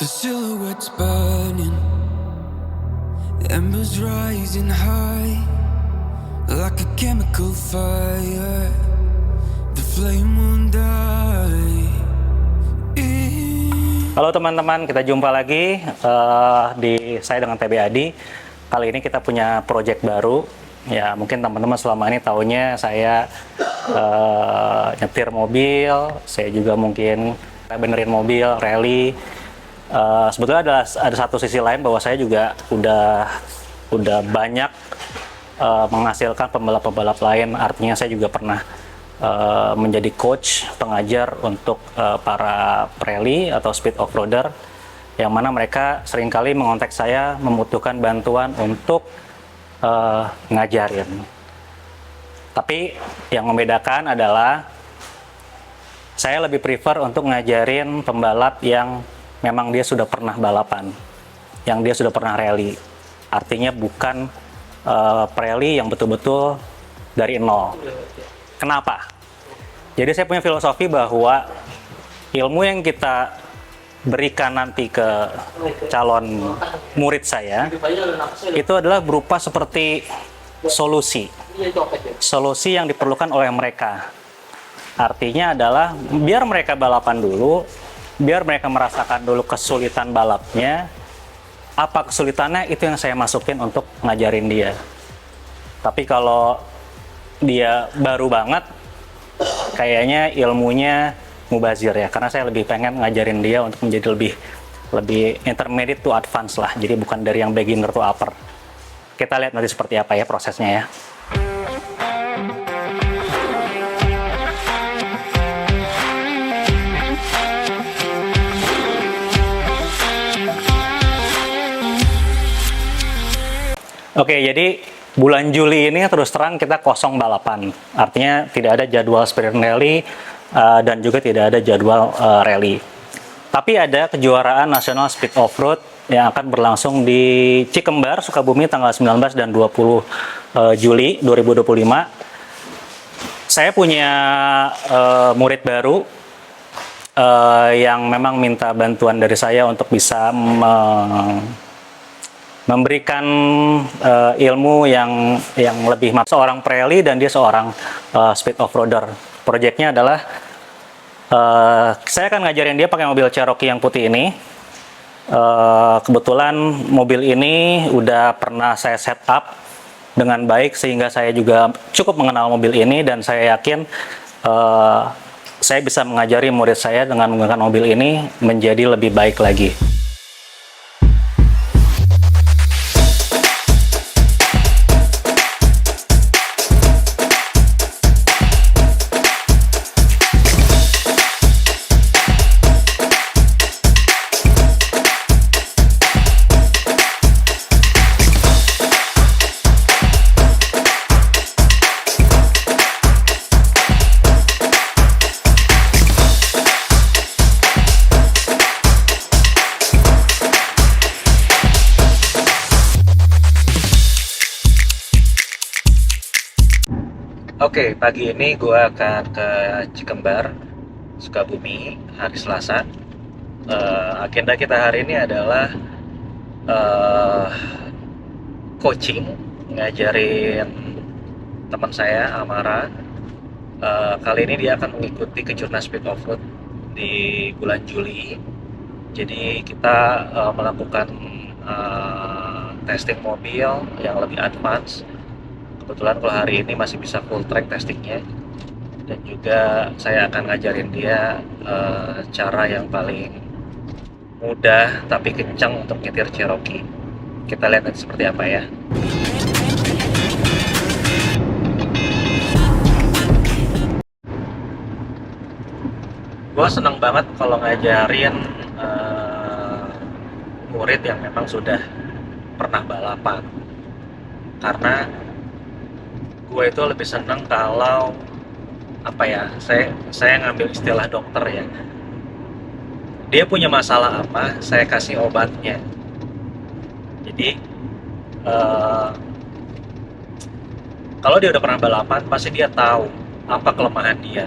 The silhouettes burning, the embers rising high, like a chemical fire. The flame won't die. Halo teman-teman, kita jumpa lagi di saya dengan TB Adi. Kali ini kita punya project baru. Ya, mungkin teman-teman selama ini taunya saya nyetir mobil, saya juga mungkin benerin mobil, rally. Sebetulnya ada satu sisi lain bahwa saya juga udah banyak menghasilkan pembalap-pembalap lain. Artinya saya juga pernah menjadi coach, pengajar untuk para rally atau speed off-roader, yang mana mereka seringkali mengontak saya membutuhkan bantuan untuk ngajarin. Tapi yang membedakan adalah saya lebih prefer untuk ngajarin pembalap yang memang dia sudah pernah balapan, yang dia sudah pernah rally. Artinya bukan rally yang betul-betul dari nol. Kenapa? Jadi saya punya filosofi bahwa ilmu yang kita berikan nanti ke calon murid saya itu adalah berupa seperti solusi yang diperlukan oleh mereka. Artinya adalah biar mereka balapan dulu, biar mereka merasakan dulu kesulitan balapnya. Apa kesulitannya, itu yang saya masukin untuk ngajarin dia. Tapi kalau dia baru banget, kayaknya ilmunya mubazir ya, karena saya lebih pengen ngajarin dia untuk menjadi lebih intermediate to advance lah. Jadi bukan dari yang beginner to upper. Kita lihat nanti seperti apa ya prosesnya ya. Oke, jadi bulan Juli ini terus terang kita kosong balapan. Artinya tidak ada jadwal sprint rally dan juga tidak ada jadwal rally. Tapi ada kejuaraan nasional speed off-road yang akan berlangsung di Cikembar, Sukabumi tanggal 19 dan 20 Juli 2025. Saya punya murid baru yang memang minta bantuan dari saya untuk bisa memberikan ilmu yang lebih seorang rally dan dia seorang speed off-roader. Proyeknya adalah saya akan ngajarin dia pakai mobil Cherokee yang putih ini. Kebetulan mobil ini udah pernah saya set up dengan baik sehingga saya juga cukup mengenal mobil ini, dan saya yakin saya bisa mengajari murid saya dengan menggunakan mobil ini menjadi lebih baik lagi. Oke, pagi ini gue akan ke Cikembar, Sukabumi, hari Selasa. Agenda kita hari ini adalah coaching, ngajarin teman saya, Amara. Kali ini dia akan mengikuti kejuaraan speed off-road di bulan Juli. Jadi kita melakukan testing mobil yang lebih advance. Kebetulan kalau hari ini masih bisa full track testingnya, dan juga saya akan ngajarin dia cara yang paling mudah tapi kencang untuk nyetir Cherokee. Kita lihat nanti seperti apa ya. Gue seneng banget kalau ngajarin murid yang memang sudah pernah balapan, karena gue itu lebih seneng kalau saya ngambil istilah dokter ya. Dia punya masalah apa, saya kasih obatnya. Jadi kalau dia udah pernah balapan, pasti dia tahu apa kelemahan dia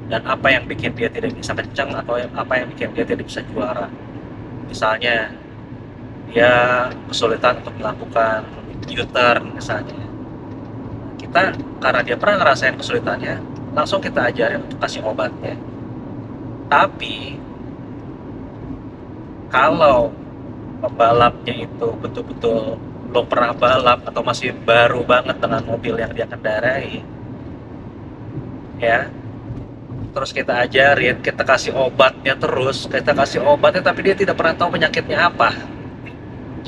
dan apa yang bikin dia tidak bisa kencang atau apa yang bikin dia tidak bisa juara. Misalnya dia kesulitan untuk melakukan U-turn misalnya. Kita karena dia pernah ngerasain kesulitannya, langsung kita ajarin untuk kasih obatnya. Tapi kalau pembalapnya itu betul-betul belum pernah balap atau masih baru banget dengan mobil yang dia kendarai, ya, terus kita ajarin, kita kasih obatnya terus, kita kasih obatnya tapi dia tidak pernah tahu penyakitnya apa.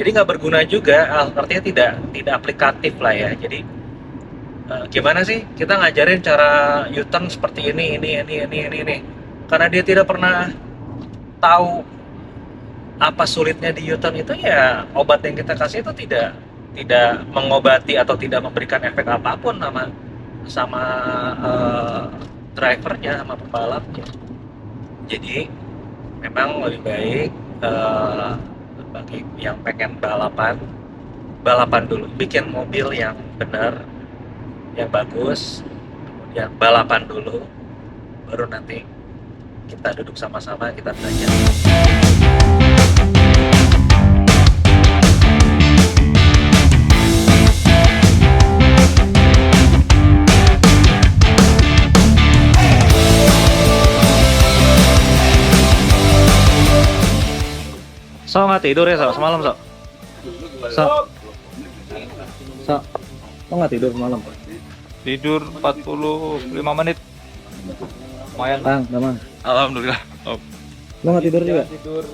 Jadi nggak berguna juga, artinya tidak aplikatif lah ya. Jadi gimana sih kita ngajarin cara U-turn seperti ini, karena dia tidak pernah tahu apa sulitnya di U-turn itu, ya obat yang kita kasih itu tidak mengobati atau tidak memberikan efek apapun sama drivernya, sama pembalapnya. Jadi memang lebih baik bagi yang pengen balapan dulu, bikin mobil yang benar, yang bagus, kemudian balapan dulu, baru nanti kita duduk sama-sama kita belajar. So nggak tidur ya, so semalam, so lo nggak tidur semalam? Tidur 45 menit. Lumayan. Bang, Damang, Alhamdulillah. lo nggak tidur juga? Tidur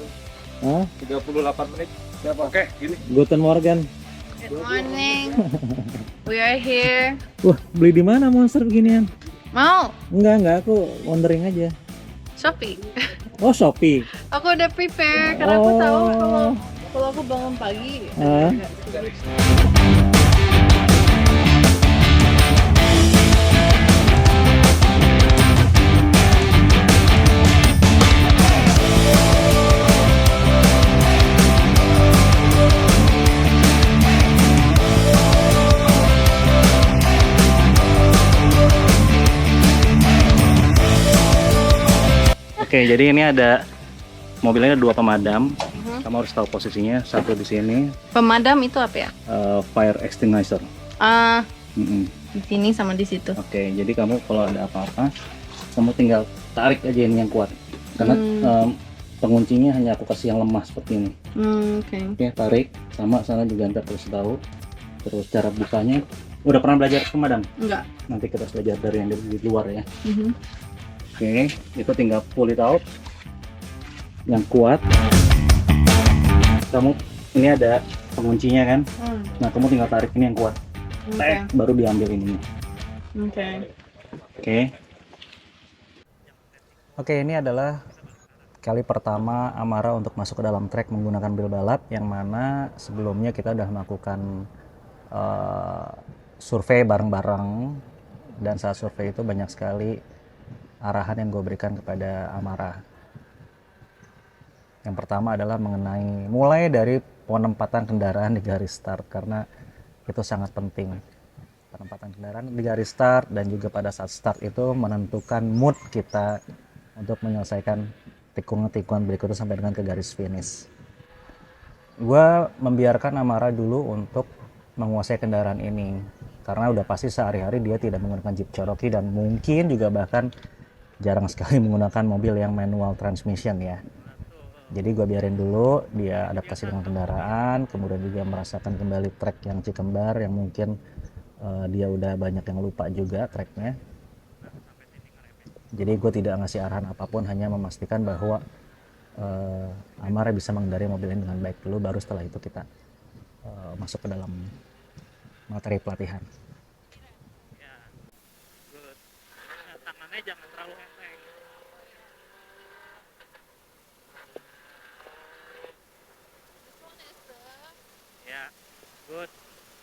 Hah? 38 menit. Siapa? Oke, gini. Guten Morgen. Good morning. We are here. Wah, beli di mana monster beginian? Mau Enggak, aku wondering aja. Shopee. Oh, Shopee. Aku udah prepare karena aku tahu kalau aku bangun pagi. Hah? Oke, jadi ini ada mobilnya ada 2 pemadam. Kamu harus tahu posisinya. Satu di sini, Pemadam itu apa ya? fire extinguisher. Mm-mm. Di sini sama di situ. Oke, jadi kamu kalau ada apa-apa, kamu tinggal tarik aja ini yang kuat. Karena penguncinya hanya aku kasih yang lemah seperti ini. Oke. Oke, tarik. Sama sana juga ntar terus tahu. Terus cara bukanya, udah pernah belajar pemadam? Enggak. Nanti kita harus belajar dari yang di luar ya. Mhm. Oke, itu tinggal pull it out yang kuat. Kamu ini ada penguncinya kan? Nah, kamu tinggal tarik ini yang kuat. Oke. Baru diambil ini. Oke. Oke. Oke, ini adalah kali pertama Amara untuk masuk ke dalam trek menggunakan bil balap, yang mana sebelumnya kita udah melakukan survei bareng-bareng, dan saat survei itu banyak sekali arahan yang gue berikan kepada Amara. Yang pertama adalah mengenai mulai dari penempatan kendaraan di garis start, karena itu sangat penting. Penempatan kendaraan di garis start dan juga pada saat start itu menentukan mood kita untuk menyelesaikan tikungan-tikungan berikutnya sampai dengan ke garis finish. Gue membiarkan Amara dulu untuk menguasai kendaraan ini, karena udah pasti sehari-hari dia tidak menggunakan Jeep Cherokee dan mungkin juga bahkan jarang sekali menggunakan mobil yang manual transmission ya. Jadi gue biarin dulu dia adaptasi dengan kendaraan, kemudian juga merasakan kembali trek yang Cikembar yang mungkin dia udah banyak yang lupa juga treknya. Jadi gue tidak ngasih arahan apapun, hanya memastikan bahwa Amara bisa mengendarai mobil ini dengan baik dulu, baru setelah itu kita masuk ke dalam materi pelatihan. Tangannya jangan terlalu enteng. Ya, good,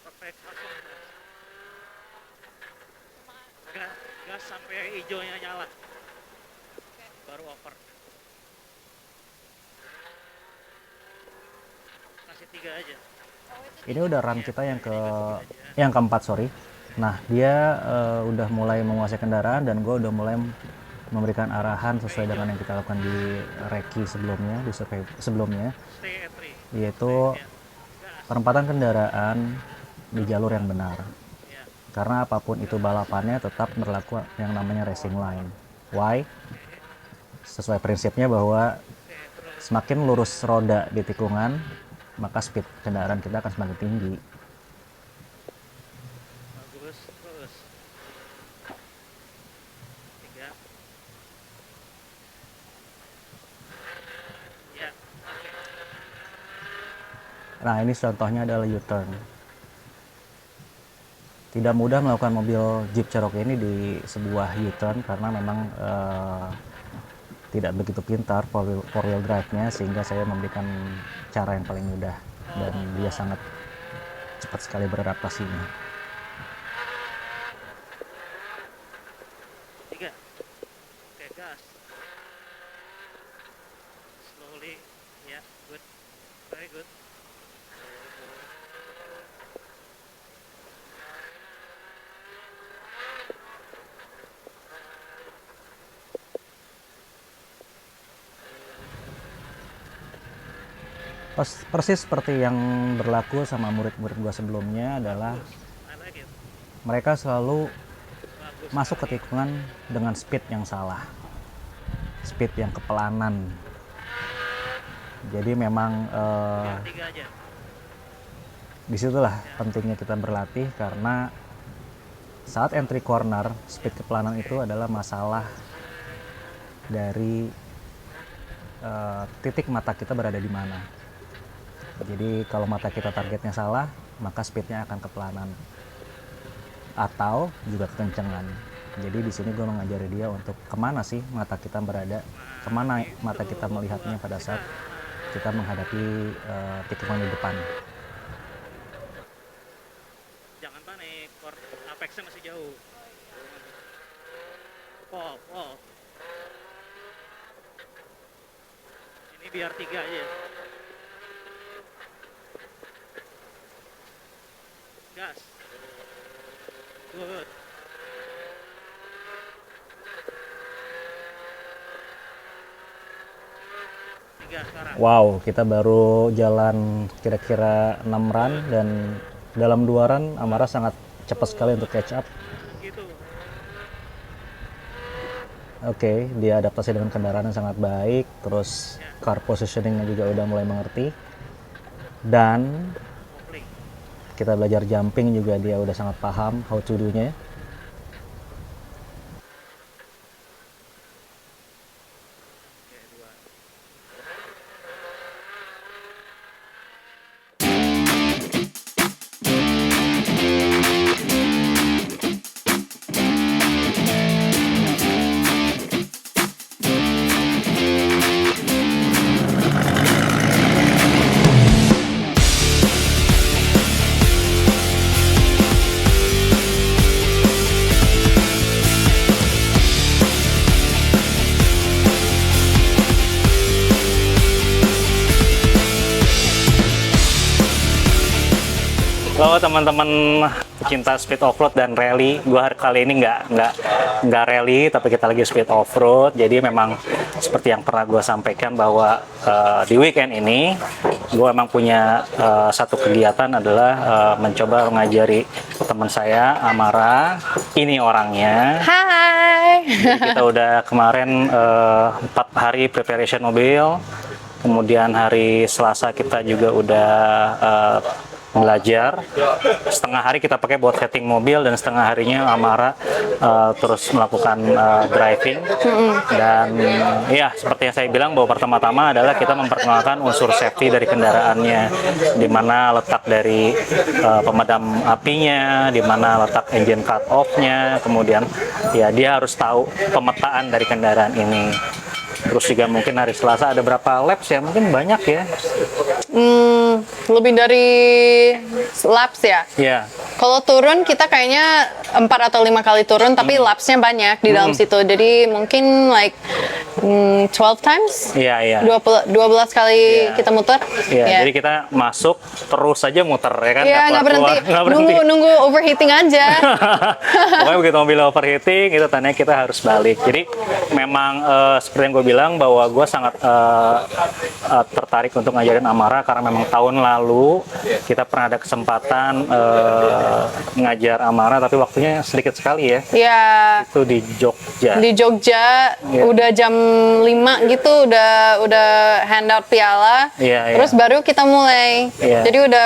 perfect, langsung gas sampai hijaunya nyala, baru over. Kasih 3 aja. Ini udah run kita yang keempat, sorry. Nah, dia udah mulai menguasai kendaraan dan gue udah mulai memberikan arahan sesuai dengan yang kita lakukan di reki sebelumnya, di survei sebelumnya, yaitu penempatan kendaraan di jalur yang benar. Karena apapun itu balapannya tetap berlaku yang namanya racing line. Why? Sesuai prinsipnya bahwa semakin lurus roda di tikungan, maka speed kendaraan kita akan semakin tinggi. Bagus, terus. 3. Ya. Nah, ini contohnya adalah U-turn. Tidak mudah melakukan mobil Jeep Cherokee ini di sebuah U-turn karena memang tidak begitu pintar four wheel drive-nya, sehingga saya memberikan cara yang paling mudah dan dia sangat cepat sekali beradaptasinya. 3. Oke, gas. Slowly. Ya, good. Very good. Persis seperti yang berlaku sama murid-murid gua sebelumnya adalah mereka selalu masuk ke tikungan dengan speed yang salah, speed yang kepelanan. Jadi memang disitulah pentingnya kita berlatih, karena saat entry corner speed kepelanan itu adalah masalah dari titik mata kita berada di mana. Jadi kalau mata kita targetnya salah, maka speednya akan kepelanan atau juga kekencengan. Jadi di sini gue mengajari dia untuk kemana sih mata kita berada, kemana mata kita melihatnya pada saat kita menghadapi tikungan di depan. Jangan panik, apexnya masih jauh. Pop. Ini biar 3 aja. Gas. Good. Wow, kita baru jalan kira-kira 6 run, dan dalam 2 run Amara sangat cepat sekali untuk catch up. Oke, dia adaptasi dengan kendaraan yang sangat baik, terus car positioningnya juga udah mulai mengerti, dan kita belajar jumping juga dia udah sangat paham how to do-nya. Halo teman-teman pecinta speed off-road dan rally. Gua kali ini nggak rally, tapi kita lagi speed off-road. Jadi memang seperti yang pernah gue sampaikan bahwa di weekend ini gue memang punya satu kegiatan adalah mencoba mengajari teman saya Amara. Ini orangnya. Hai. Jadi kita udah kemarin 4 hari preparation mobil. Kemudian hari Selasa kita juga udah belajar. Setengah hari kita pakai buat setting mobil, dan setengah harinya Amara terus melakukan driving. Dan ya seperti yang saya bilang, bahwa pertama-tama adalah kita memperkenalkan unsur safety dari kendaraannya, di mana letak dari pemadam apinya, di mana letak engine cut off-nya, kemudian ya dia harus tahu pemetaan dari kendaraan ini. Terus juga mungkin hari Selasa ada berapa laps ya? Mungkin banyak ya? Lebih dari laps ya? Iya. Kalau turun kita kayaknya 4 atau 5 kali turun, tapi lapsnya banyak di dalam situ. Jadi mungkin like 12 times. Iya. 12 kali kita muter. Iya, jadi kita masuk terus aja muter ya kan? Iya, nggak berhenti. Nunggu overheating aja. Pokoknya begitu mobil overheating, itu tandanya kita harus balik. Jadi memang seperti yang gue bilang bahwa gue sangat tertarik untuk ngajarin Amara karena memang tahun lalu kita pernah ada kesempatan ngajar Amara, tapi waktunya sedikit sekali ya. Iya. Itu di Jogja. Di Jogja, udah jam 5 gitu, udah handout piala. Iya. Terus baru kita mulai. Iya. Jadi udah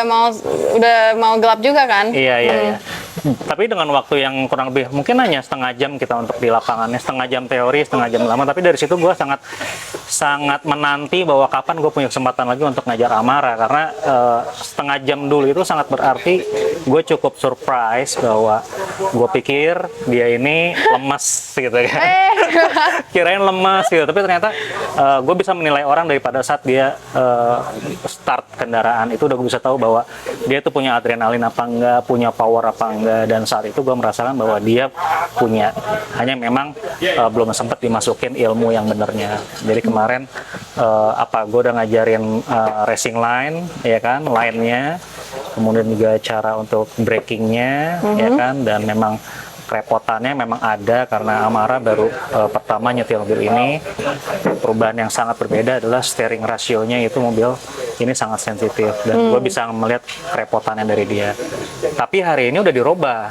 mau gelap juga kan? Iya. Tapi dengan waktu yang kurang lebih mungkin hanya setengah jam kita untuk di lapangannya, setengah jam teori, setengah jam lama. Tapi dari situ gue sangat menanti bahwa kapan gue punya kesempatan lagi untuk ngajar Amara, karena setengah jam dulu itu sangat berarti. Gue cukup surprise bahwa gue pikir dia ini lemes gitu kan. Kirain lemes gitu, tapi ternyata gue bisa menilai orang daripada saat dia start kendaraan. Itu udah gue bisa tahu bahwa dia tuh punya adrenalin apa enggak, punya power apa enggak. Dan saat itu gue merasakan bahwa dia punya, hanya memang belum sempat dimasukin ilmu yang benernya. Jadi kemarin gue udah ngajarin racing line, ya kan, line-nya, kemudian juga cara untuk brakingnya, ya kan, dan memang kerepotannya memang ada karena Amara baru pertama nyetir mobil ini. Perubahan yang sangat berbeda adalah steering rasionya, itu mobil ini sangat sensitif dan gue bisa melihat kerepotannya dari dia. Tapi hari ini udah dirubah.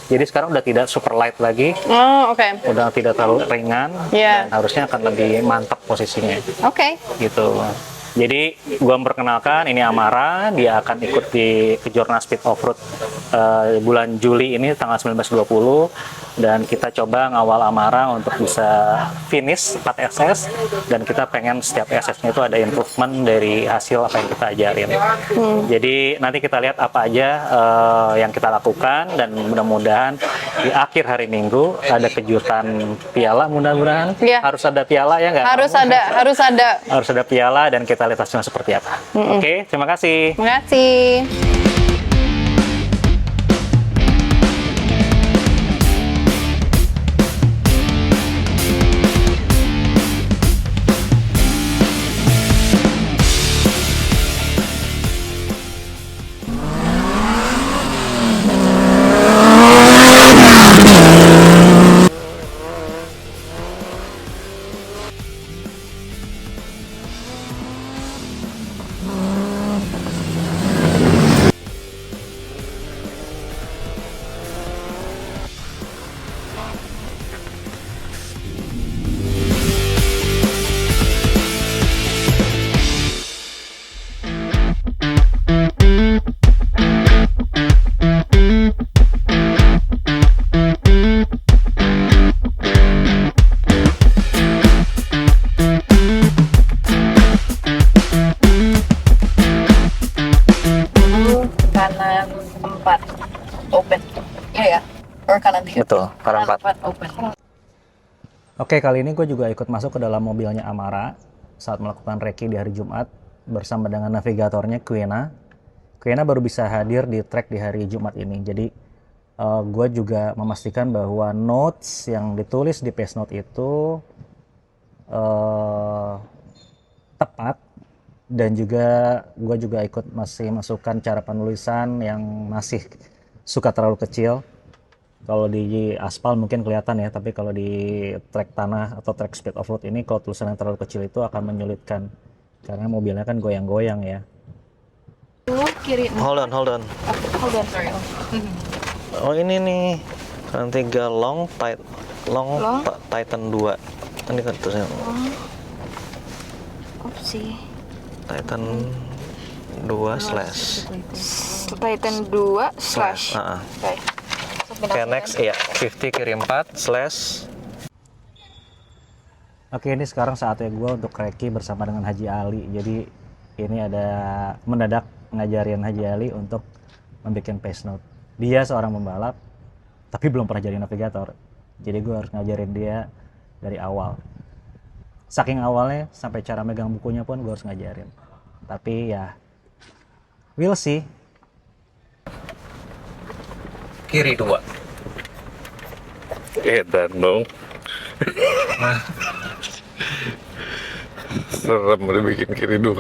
Jadi sekarang udah tidak super light lagi. Oh, oke. Udah tidak terlalu ringan dan harusnya akan lebih mantap posisinya. Oke. Gitu. Jadi gue memperkenalkan, ini Amara, dia akan ikut di Kejurnas Speed Offroad bulan Juli ini tanggal 19-20, dan kita coba ngawal Amara untuk bisa finish 4 SS, dan kita pengen setiap SS-nya itu ada improvement dari hasil apa yang kita ajarin. Jadi nanti kita lihat apa aja yang kita lakukan, dan mudah-mudahan di akhir hari Minggu ada kejutan piala, mudah-mudahan. Harus ada piala ya nggak? Harus ada Piala, dan kita lihat hasilnya seperti apa. Oke, terima kasih. Terima kasih. Kanan 4 open. Iya ya? Or kanan 3? Betul, kanan 4. Open. Oke, kali ini gue juga ikut masuk ke dalam mobilnya Amara saat melakukan recce di hari Jumat bersama dengan navigatornya Quiena. Quiena baru bisa hadir di track di hari Jumat ini. Jadi gue juga memastikan bahwa notes yang ditulis di pace note itu tepat, dan juga gue juga ikut masih masukkan cara penulisan yang masih suka terlalu kecil. Kalau di aspal mungkin kelihatan ya, tapi kalau di trek tanah atau trek speed offroad ini, kalau tulisan yang terlalu kecil itu akan menyulitkan karena mobilnya kan goyang-goyang ya. Kiri. Hold on. Hold on, sorry. Oh ini nih, kanan 3 long, Titan 2. Ini kan tulisannya. Opsi. Titan 2 slash. Titan 2 slash. Oke. Oke, next, iya, 50 kiri 4 slash. Oke, ini sekarang saatnya gue untuk recce bersama dengan Haji Ali. Jadi ini ada mendadak ngajarin Haji Ali untuk membuat pace note. Dia seorang pembalap, tapi belum pernah jadi navigator. Jadi gue harus ngajarin dia dari awal. Saking awalnya, sampai cara megang bukunya pun gue harus ngajarin. Tapi ya, we'll see. kiri 2. Edan dong. Serem udah bikin kiri 2.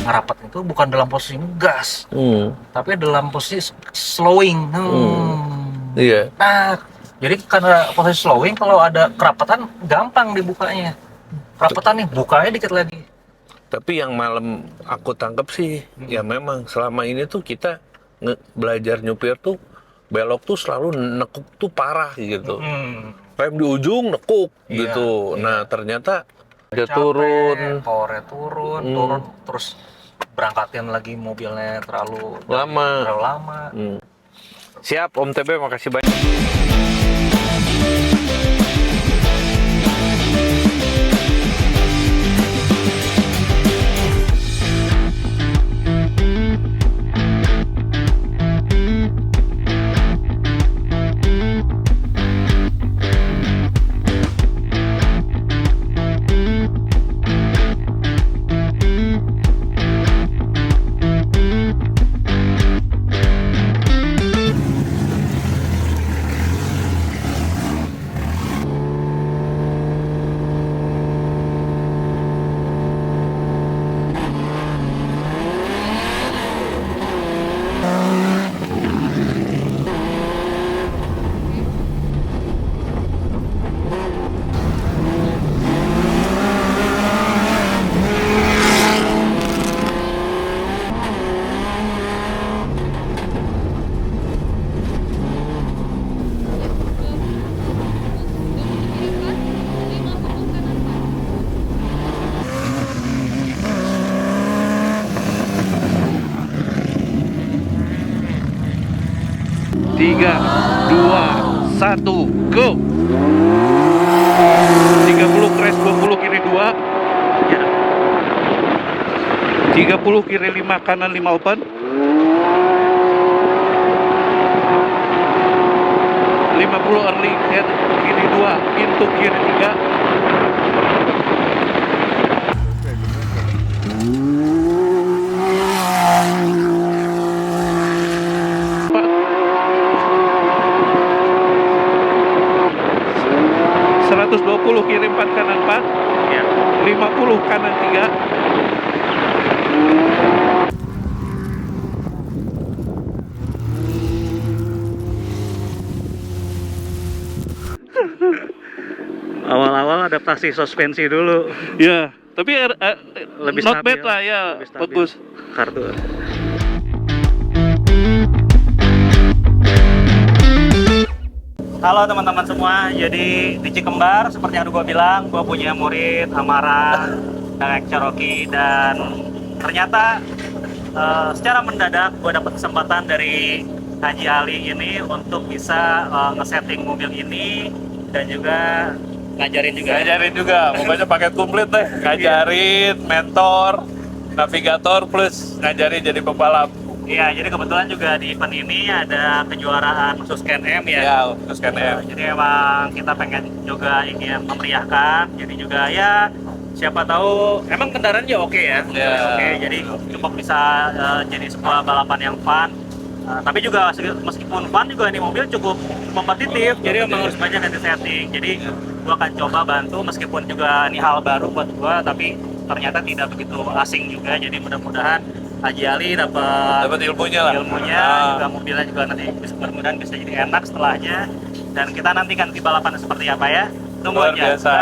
Ngerapat itu bukan dalam posisi ngegas, tapi dalam posisi slowing. Iya. Nah, jadi karena posisi slowing, kalau ada kerapatan gampang dibukanya. Kerapatan nih, bukanya dikit lagi. Tapi yang malam aku tangkap sih, ya memang selama ini tuh kita belajar nyupir tuh belok tuh selalu nekuk tuh parah gitu. Rem di ujung nekuk gitu. Nah ternyata dia turun, powernya turun, terus berangkatin lagi mobilnya terlalu lama. Siap Om TB, makasih banyak. Tiga, dua, satu, go. 30 crash, 20 kiri 2. 30 kiri 5, kanan 5 open. 50 early head kiri 2, pintu kiri 3. 120 kiri 4, kanan 4. 50 kanan 3. Awal-awal adaptasi suspensi dulu. Ya, tapi Lebih not stabil, bad lah ya, lebih stabil. bagus. Kartu. Halo teman-teman semua, jadi di Cikembar seperti yang gue bilang, gue punya murid Amarah, Darek Cherokee, dan ternyata secara mendadak gue dapat kesempatan dari Haji Ali ini untuk bisa ngesetting mobil ini dan juga ngajarin juga. Pokoknya paket komplit deh. Ngajarin, mentor, navigator, plus ngajarin jadi pembalap. Iya, jadi kebetulan juga di event ini ada kejuaraan khusus KNM ya. Ya, khusus KNM. Jadi emang kita pengen juga ingin memeriahkan. Jadi juga ya siapa tahu emang kendaraannya oke ya. Oke, jadi cukup bisa jadi sebuah balapan yang fun. Tapi juga meskipun fun juga ini mobil cukup kompetitif. Jadi emang harus banyak yang setting. Jadi gua akan coba bantu meskipun juga ini hal baru buat gua, tapi ternyata tidak begitu asing juga. Jadi mudah-mudahan Haji Ali dapat ilmunya, juga mobilnya juga nanti mudah-mudahan bisa jadi enak setelahnya, dan kita nantikan di balapan seperti apa ya. Tunggu Luar aja. biasa.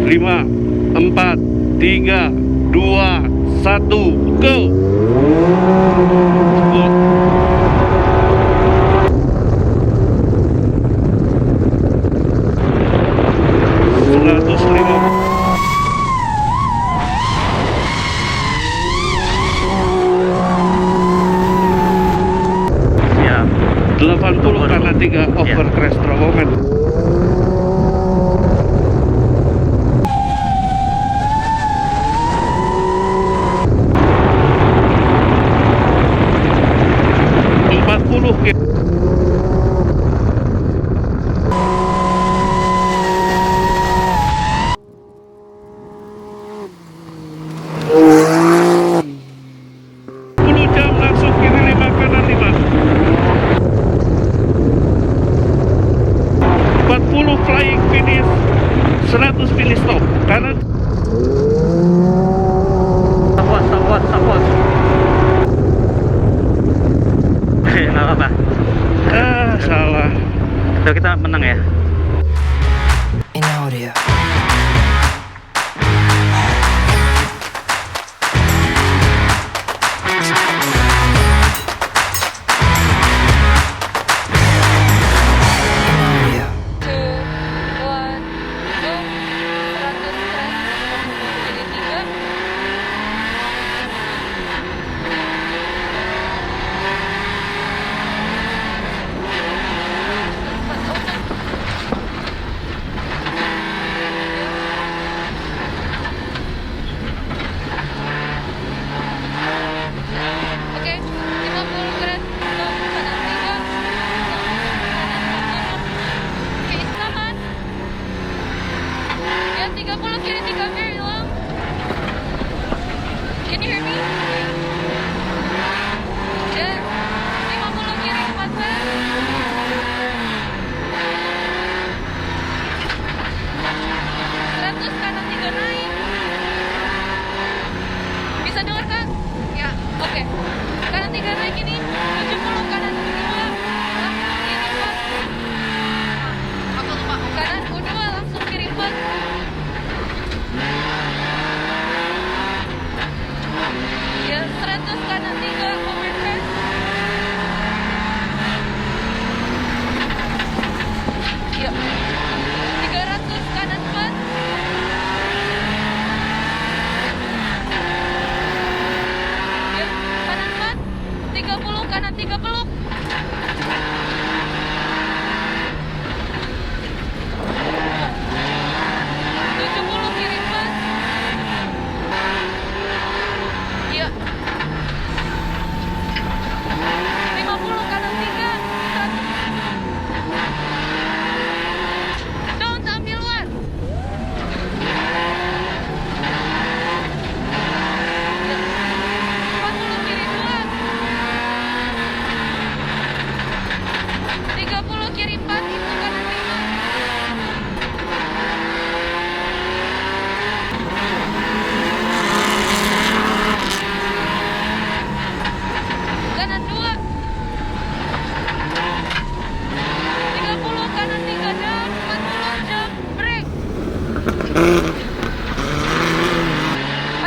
5, 4, 3, 2, 1, go! 80 karena 3 over crash terowongan. Jam langsung kiri 5 kanan 5. 40 flying finish, 100 finish stop kanan. Stop. Nggak apa-apa. Salah. Tuh, kita menang ya. In audio.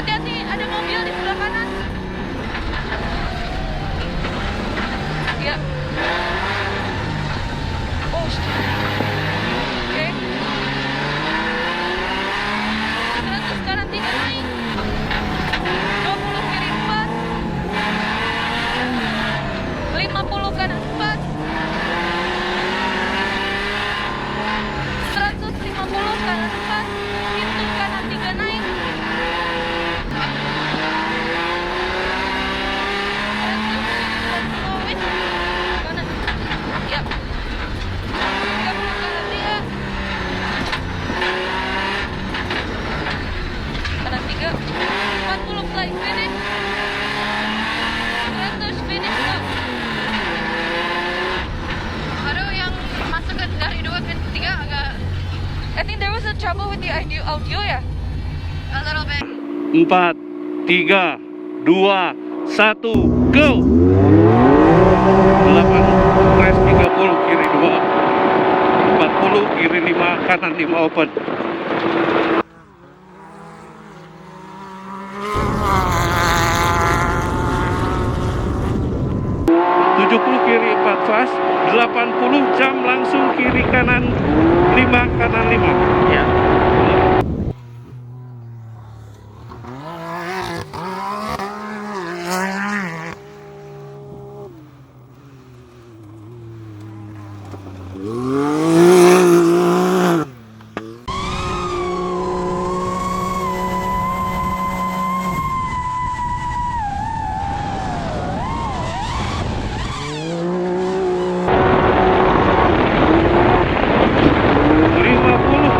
Hati-hati, ada mobil di sebelah kanan. Ya. Oh, oke. 100 kanan 3 naik. 20 kiri 4. 50 kanan 4. 150 kanan 4. Pintu kanan 3 naik. Kanan. Yap. 30 kanan 3. Kanan 3. 40 flying finish. 100 finish stop. Aduh, yang masuk ke dari 2 ke 3 agak. I think there was a trouble with the audio ya. A little bit. 4, 3, 2, 1, go! 8, crash 30, kiri 2. 40, kiri 5, kanan 5 open. 80 jam langsung kiri kanan 5 kanan 5. Ya.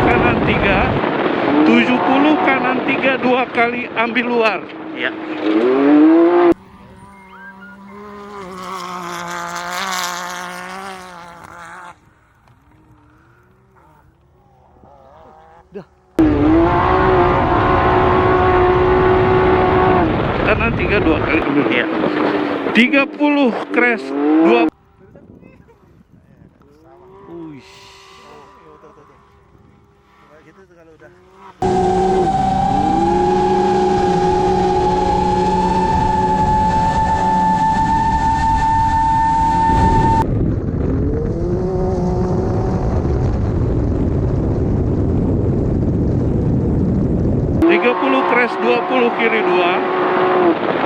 Kanan 3, 70 kanan 3 2 kali ambil luar. Ya. Kanan 3 2 kali ambil. Ya. 30 crash 2. Crash 20 kiri 2,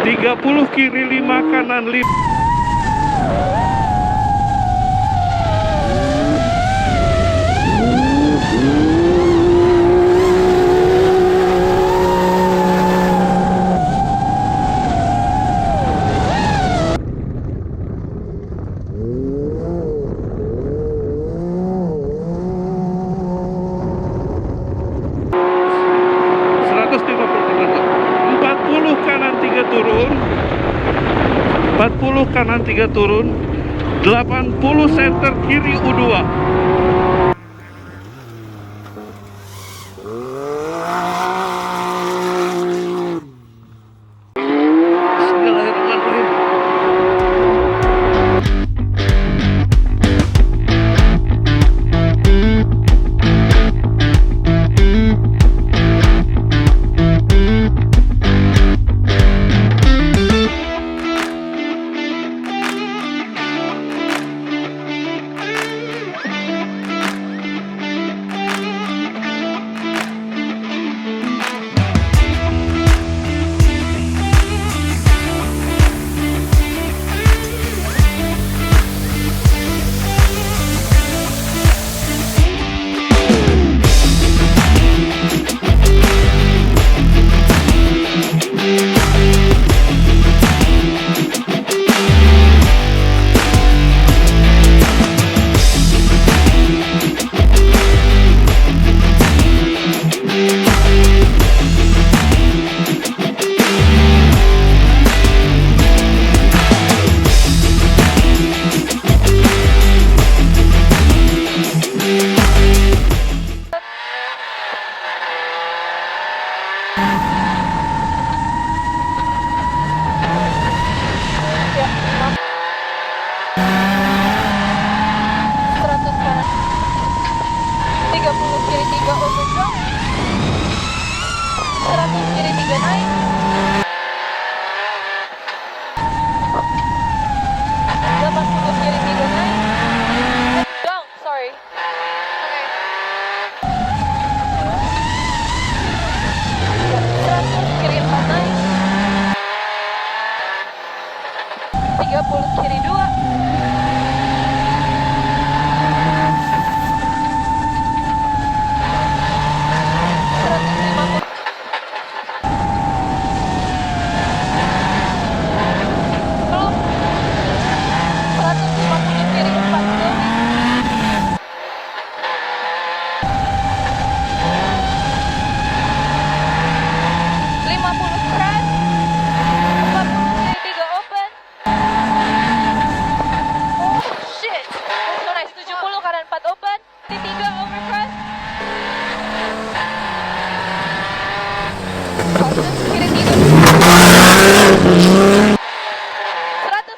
30 kiri 5 kanan 5. Turun 40 kanan 3 turun 80 center kiri U2. Bismillahirrahmanirrahim.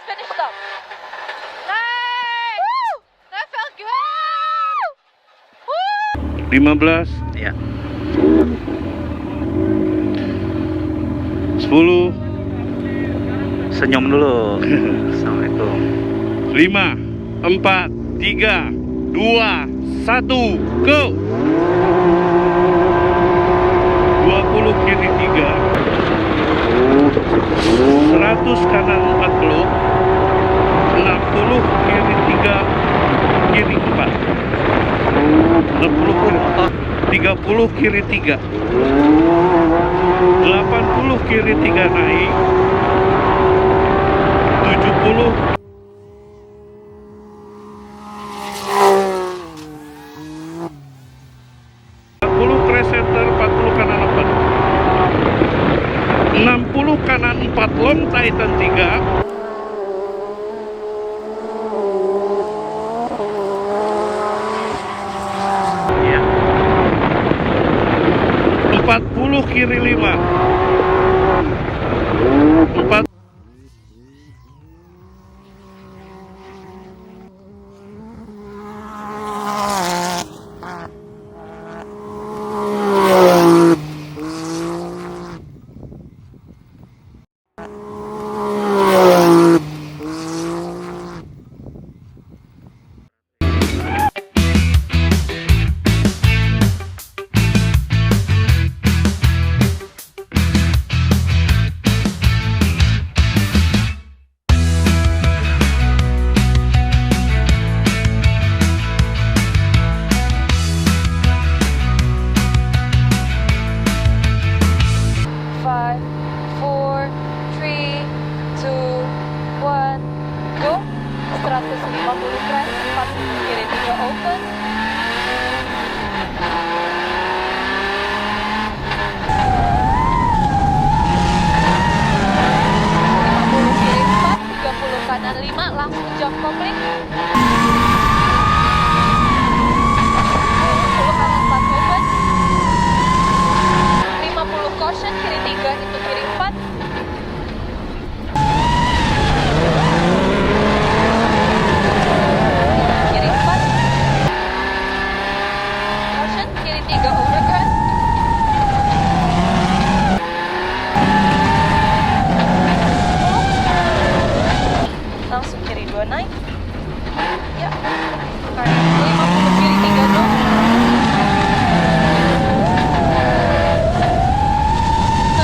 Finish stop. Nice. Woo! That felt good. Woo! 15, Ya. 10, Senyum dulu. Assalamualaikum. 5, 4, 3, 2, 1, go! 20 kiri 3, 100 kanan 40, 60 kiri 3, kiri 4, 60 kiri 30 kiri 3, 80 kiri 3 naik, 70 crash center, 40 kanan 4, 60 kanan 4 long titan 3, 40 kiri 5, 4, Five, four, three, two, one, go. 150 crash, 40 kiri 3 open. Kiri 4, 30 kanan 5, langsung jump kopling. 10 kanan 4 open. 50 caution, kiri 3 itu kiri 4. Kiri 4. Caution, kiri 3 overcut. Langsung kiri 2 naik. Ya. Kanan 50 kiri 3 no.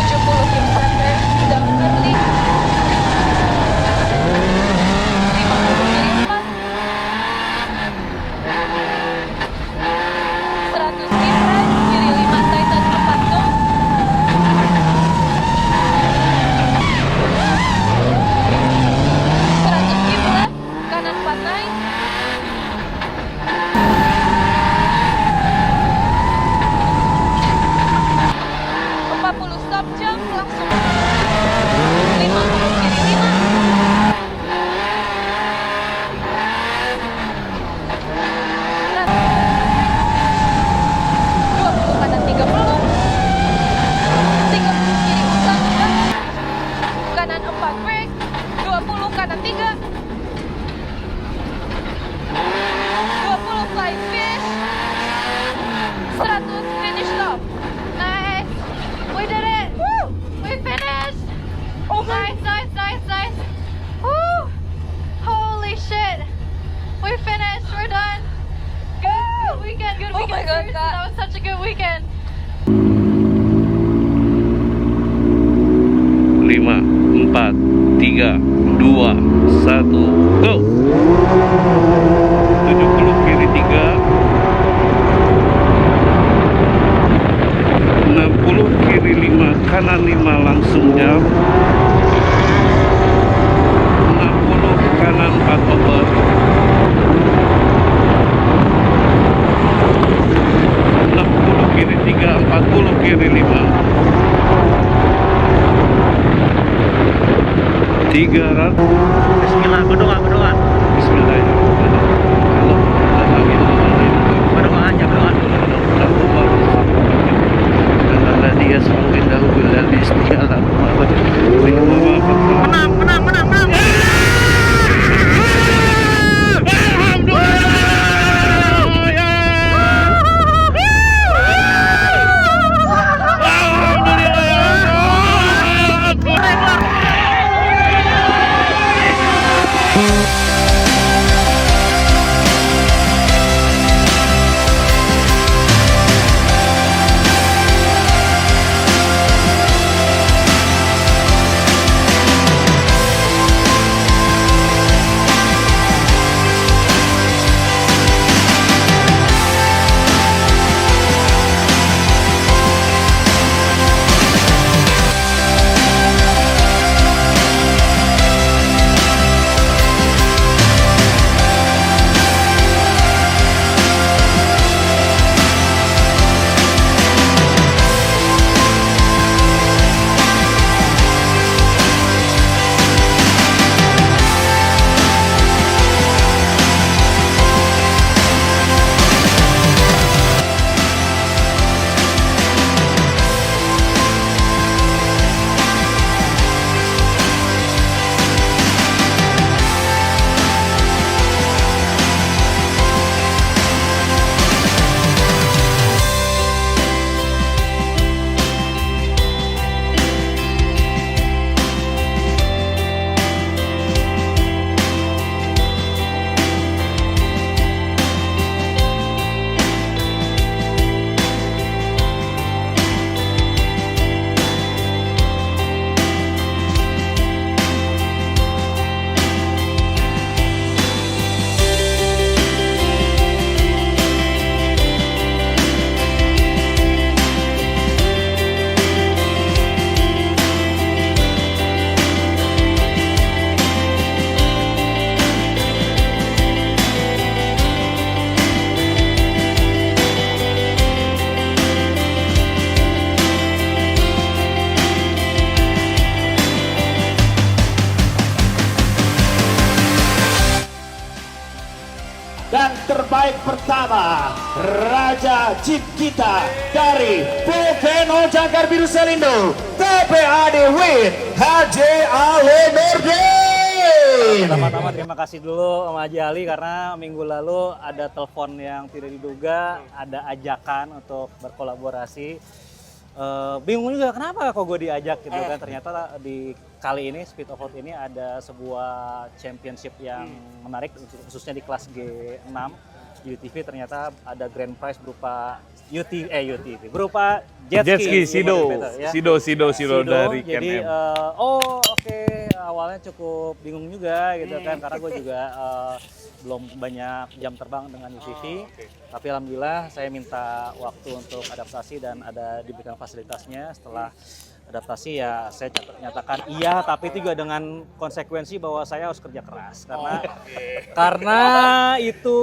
70 keep center, down early. 50 kiri 4. 100 keep right, kiri 5 titan 4 go. 100 keep left, kanan 4 naik. 40 stop jump, langsung 50 kiri 5. 20 kanan 30. 30 kiri usang kanan 4 break. 20 kanan 3. 20 fly fish. 100 finish stop. Nice. We did it. Woo! We finished. Oh, nice, nice, nice, nice. Woo! Holy shit. We finished. We're done. Good weekend. Good weekend. Oh my God, that was such a good weekend. 5, 4, 3, 2, 1, go! 70 kiri 3, 60 kiri 5, kanan 5 langsung jam. 60 kanan 4 over. 60 kiri 3, 40 kiri 5. 300. Bismillah, berdoa. Bismillahirrahmanirrahim. Berdoa aja, berdoa. Dia selalu indah bilal istiqalah. Menang. Alhamdulillah. pertama, Raja Jeep kita dari Volcano Jangkar Biru Selindo, TPAD with HJ Ale Nurdin. Pertama-tama terima kasih dulu sama Haji Ali karena minggu lalu ada telepon yang tidak diduga, ada ajakan untuk berkolaborasi. Bingung juga kenapa kok gue diajak gitu kan, ternyata di kali ini Speed Off Road ini ada sebuah championship yang menarik khususnya di kelas G6 UTV. Ternyata ada grand prize berupa UTV berupa jet ski Sido dari jadi KNM. oke, awalnya cukup bingung juga gitu kan karena gue juga belum banyak jam terbang dengan UTV. Tapi alhamdulillah saya minta waktu untuk adaptasi dan ada diberikan fasilitasnya. Setelah adaptasi ya saya nyatakan iya, tapi itu juga dengan konsekuensi bahwa saya harus kerja keras karena itu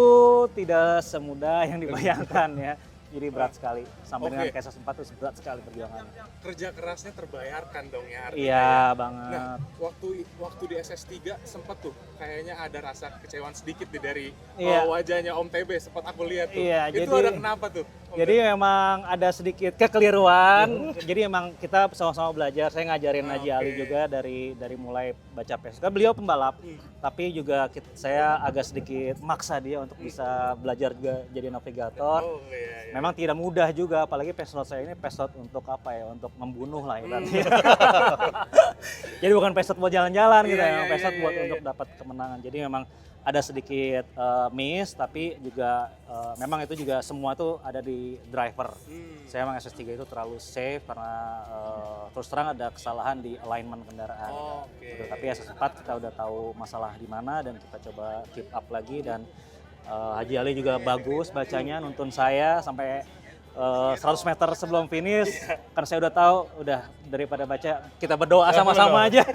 tidak semudah yang dibayangkan ya. Jadi berat sekali, sampai dengan KSS 4 itu berat sekali perjuangannya. Kerja kerasnya terbayarkan dong ya artinya. Iya ya. banget. Nah, waktu di SS3 sempat tuh kayaknya ada rasa kecewaan sedikit dari wajahnya Om TB, sempat aku lihat tuh. Iya, itu ada kenapa tuh? Jadi memang ada sedikit kekeliruan. Jadi memang kita sama-sama belajar. Saya ngajarin Haji Ali juga dari mulai baca PES. Kan beliau pembalap, tapi juga saya agak sedikit maksa dia untuk bisa belajar juga jadi navigator. Memang tidak mudah juga, apalagi pesawat saya ini pesawat untuk apa ya? Untuk membunuh lah ibaratnya. Jadi bukan pesawat buat jalan-jalan gitu ya, pesawat buat untuk dapat kemenangan. Jadi memang ada sedikit miss, tapi juga memang itu juga semua tuh ada di driver. Saya memang SS3 itu terlalu safe karena terus terang ada kesalahan di alignment kendaraan. Gitu. Tapi SS4 kita udah tahu masalah di mana dan kita coba keep up lagi. Dan Haji Ali juga bagus bacanya, nuntun saya sampai 100 meter sebelum finish. Karena saya udah tahu, udah daripada baca kita berdoa sama-sama aja.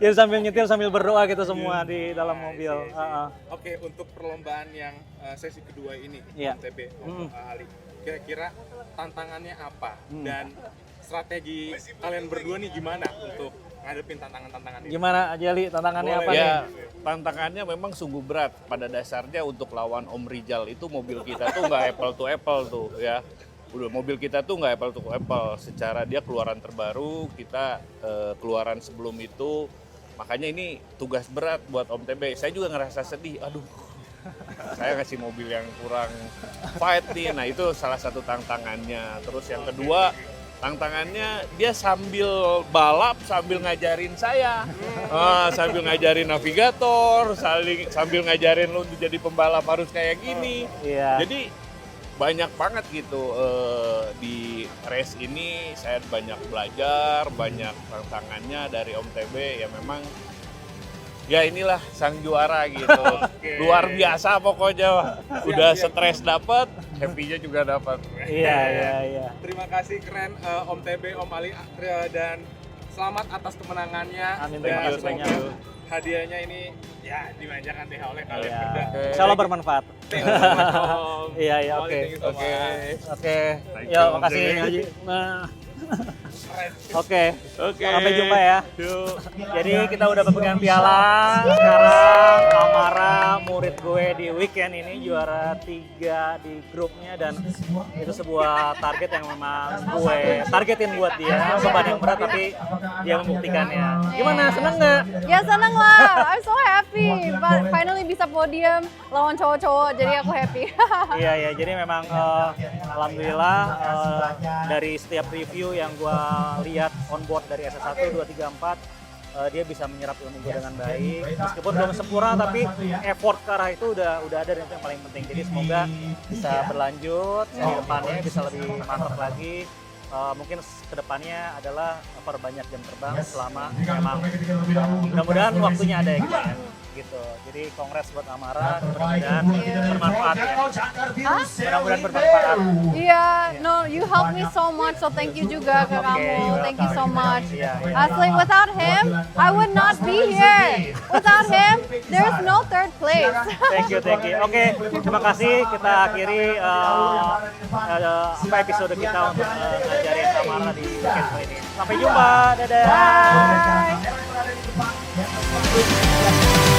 Jadi sambil nyetir sambil berdoa gitu semua di dalam mobil. Oke, untuk perlombaan yang sesi kedua ini, MTB, Ali, kira-kira tantangannya apa? Dan strategi kalian berdua nih gimana untuk ngadepin tantangan-tantangan ini? Gimana Haji Ali, tantangannya apa nih? Ya, tantangannya memang sungguh berat. Pada dasarnya untuk lawan Om Rizal itu mobil kita tuh nggak apple to apple tuh ya. Udah mobil kita tuh nggak apple to apple. Secara dia keluaran terbaru, kita keluaran sebelum itu. Makanya ini tugas berat buat Om TB. Saya juga ngerasa sedih. Aduh, saya ngasih mobil yang kurang fight nih. Nah itu salah satu tantangannya. Terus yang kedua, tantangannya dia sambil balap sambil ngajarin saya, sambil ngajarin navigator, sambil ngajarin lu jadi pembalap harus kayak gini. Jadi banyak banget gitu di race ini saya banyak belajar, banyak tantangannya dari Om TB. Ya memang ya inilah sang juara gitu. Luar biasa pokoknya. Udah stres dapat, happy-nya juga dapat. Iya. Terima kasih, keren Om TB, Om Ali, dan selamat atas kemenangannya. Amin, terima kasih banyak. Hadiahnya ini ya dimanjakan deh oleh kalian berdua. Insya Allah bermanfaat. Iya, oke. Yuk, makasih Haji. Oke. Sampai jumpa ya. Jadi kita udah pegang piala. Sekarang Amara murid gue di weekend ini juara 3 di grupnya, dan itu sebuah target yang memang gue targetin buat dia. Beban yang berat tapi dia membuktikannya. Gimana, seneng nggak? Ya seneng lah, I'm so happy. Finally bisa podium lawan cowok-cowok, jadi aku happy. Iya, jadi memang alhamdulillah dari setiap review yang gue lihat on board dari SS1, 2, 3, 4, dia bisa menyerap ilmu gue dengan baik. Meskipun belum sempurna, tapi effort ke arah itu udah ada, dan itu yang paling penting. Jadi semoga bisa berlanjut, di depannya bisa lebih mantap lagi. Mungkin kedepannya adalah perbanyak jam terbang selama memang mudah-mudahan waktunya ada gitu. Jadi kongres buat Amara, mudah-mudahan bermanfaat ya. Mudah-mudahan bermanfaat. Iya, no, you helped me so much, so thank you juga ke kamu. Thank you so much. Asli, without him, I would not be here. Without him, there's no third place. Thank you. Oke, terima kasih. Kita akhiri episode kita untuk ngajarin Amara di weekend kali ini. Sampai jumpa, dadah. Bye.